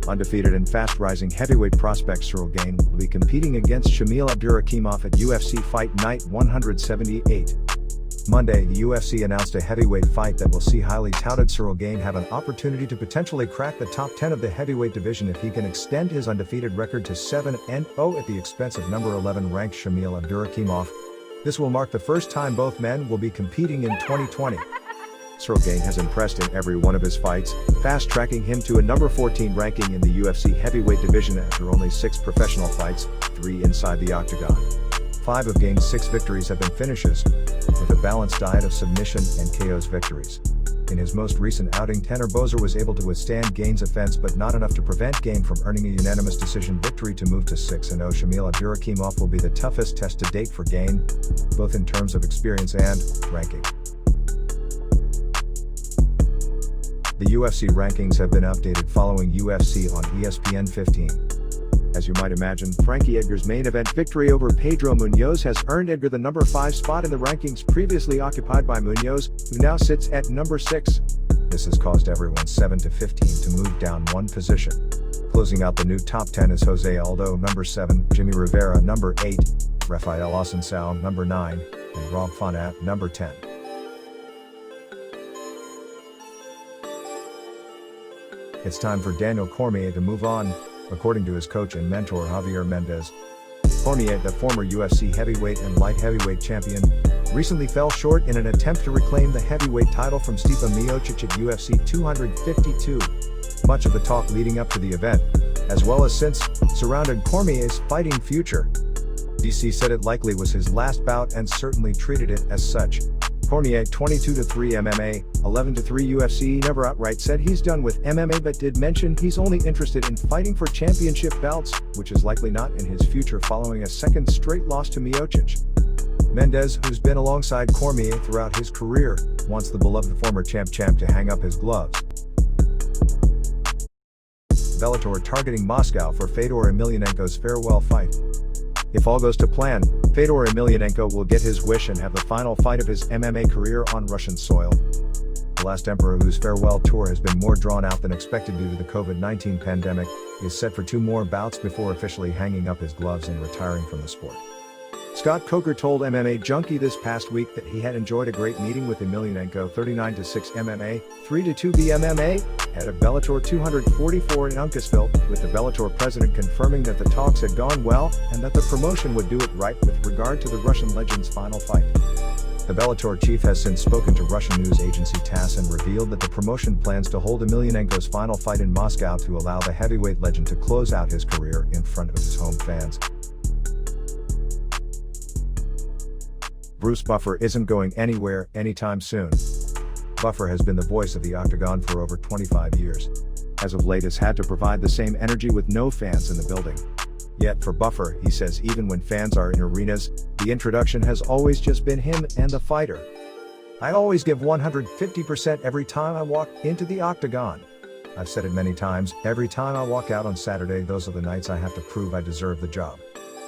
Undefeated and fast-rising heavyweight prospect CIRYL GANE will be competing against SHAMIL ABDURAKHIMOV at UFC Fight Night 178. Monday, the UFC announced a heavyweight fight that will see highly touted CIRYL GANE have an opportunity to potentially crack the top 10 of the heavyweight division if he can extend his undefeated record to 7-0 at the expense of number 11 ranked SHAMIL ABDURAKHIMOV. This will mark the first time both men will be competing in 2020. CIRYL GANE has impressed in every one of his fights, fast-tracking him to a number 14 ranking in the UFC heavyweight division after only 6 professional fights, 3 inside the octagon. 5 of GANE's 6 victories have been finishes, with a balanced diet of submission and KOs victories. In his most recent outing, Tanner Boser was able to withstand GANE's offense but not enough to prevent GANE from earning a unanimous decision victory to move to 6-0. SHAMIL ABDURAKHIMOV will be the toughest test to date for GANE, both in terms of experience and ranking. The UFC rankings have been updated following UFC on ESPN 15. As you might imagine, Frankie Edgar's main event victory over Pedro Munoz has earned Edgar the number 5 spot in the rankings previously occupied by Munoz, who now sits at number 6. This has caused everyone 7-15 to move down 1 position. Closing out the new top 10 is Jose Aldo number 7, Jimmy Rivera number 8, Rafael Assunção number 9, and Rob Font at number 10. It's time for Daniel Cormier to move on, according to his coach and mentor Javier Mendez. Cormier, the former UFC heavyweight and light heavyweight champion, recently fell short in an attempt to reclaim the heavyweight title from Stipe Miocic at UFC 252. Much of the talk leading up to the event, as well as since, surrounded Cormier's fighting future. DC said it likely was his last bout and certainly treated it as such. Cormier, 22-3 MMA, 11-3 UFC, never outright said he's done with MMA but did mention he's only interested in fighting for championship belts, which is likely not in his future following a second straight loss to Miocic. Mendez, who's been alongside Cormier throughout his career, wants the beloved former champ to hang up his gloves. Bellator targeting Moscow for Fedor Emelianenko's farewell fight. If all goes to plan, Fedor Emelianenko will get his wish and have the final fight of his MMA career on Russian soil. The last emperor, whose farewell tour has been more drawn out than expected due to the COVID-19 pandemic, is set for 2 more bouts before officially hanging up his gloves and retiring from the sport. Scott Coker told MMA Junkie this past week that he had enjoyed a great meeting with Emelianenko, 39-6 MMA, 3-2 BMMA, at a Bellator 244 in Uncasville, with the Bellator president confirming that the talks had gone well and that the promotion would do it right with regard to the Russian legend's final fight. The Bellator chief has since spoken to Russian news agency TASS and revealed that the promotion plans to hold Emelianenko's final fight in Moscow to allow the heavyweight legend to close out his career in front of his home fans. Bruce Buffer isn't going anywhere anytime soon. Buffer has been the voice of the Octagon for over 25 years. As of late has had to provide the same energy with no fans in the building. Yet for Buffer, he says even when fans are in arenas, the introduction has always just been him and the fighter. I always give 150% every time I walk into the Octagon. I've said it many times, every time I walk out on Saturday, those are the nights I have to prove I deserve the job.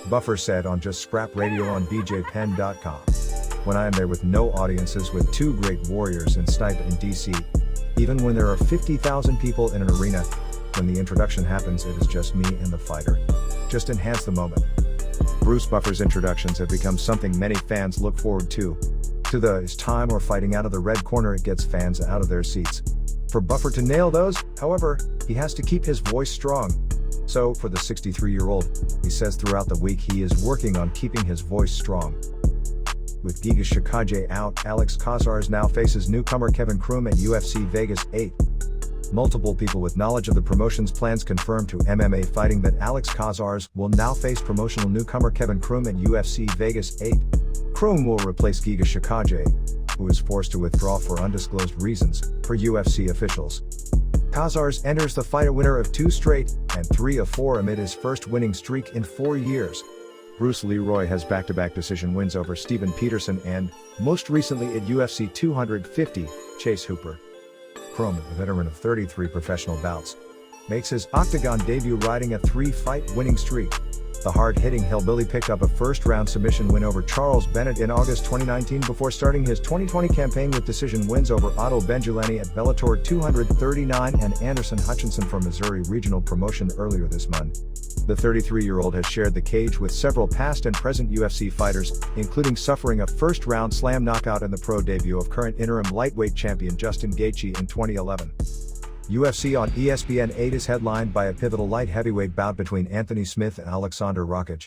Buffer said on Just Scrap Radio on BJPenn.com. When I am there with no audiences with 2 great warriors in Stipe and DC, even when there are 50,000 people in an arena, when the introduction happens it is just me and the fighter. Just enhance the moment. Bruce Buffer's introductions have become something many fans look forward to. It's time or fighting out of the red corner, it gets fans out of their seats. For Buffer to nail those, however, he has to keep his voice strong. So, for the 63-year-old, he says throughout the week he is working on keeping his voice strong. With GIGA CHIKADZE out, Alex CACERES now faces newcomer Kevin CROOM at UFC Vegas 8. Multiple people with knowledge of the promotion's plans confirmed to MMA Fighting that Alex CACERES will now face promotional newcomer Kevin CROOM at UFC Vegas 8. CROOM will replace GIGA CHIKADZE, who is forced to withdraw for undisclosed reasons, per UFC officials. CACERES enters the fight a winner of 2 straight, and 3 of 4 amid his first winning streak in 4 years. Bruce Leroy has back-to-back decision wins over Steven Peterson and, most recently at UFC 250, Chase Hooper. CROOM, a veteran of 33 professional bouts, makes his Octagon debut riding a 3-fight winning streak. The hard-hitting hillbilly picked up a first-round submission win over Charles Bennett in August 2019 before starting his 2020 campaign with decision wins over Otto Benjuleni at Bellator 239 and Anderson Hutchinson from Missouri Regional Promotion earlier this month. The 33-year-old has shared the cage with several past and present UFC fighters, including suffering a first-round slam knockout in the pro debut of current interim lightweight champion Justin Gaethje in 2011. UFC on ESPN 8 is headlined by a pivotal light heavyweight bout between Anthony Smith and Alexander Rakic.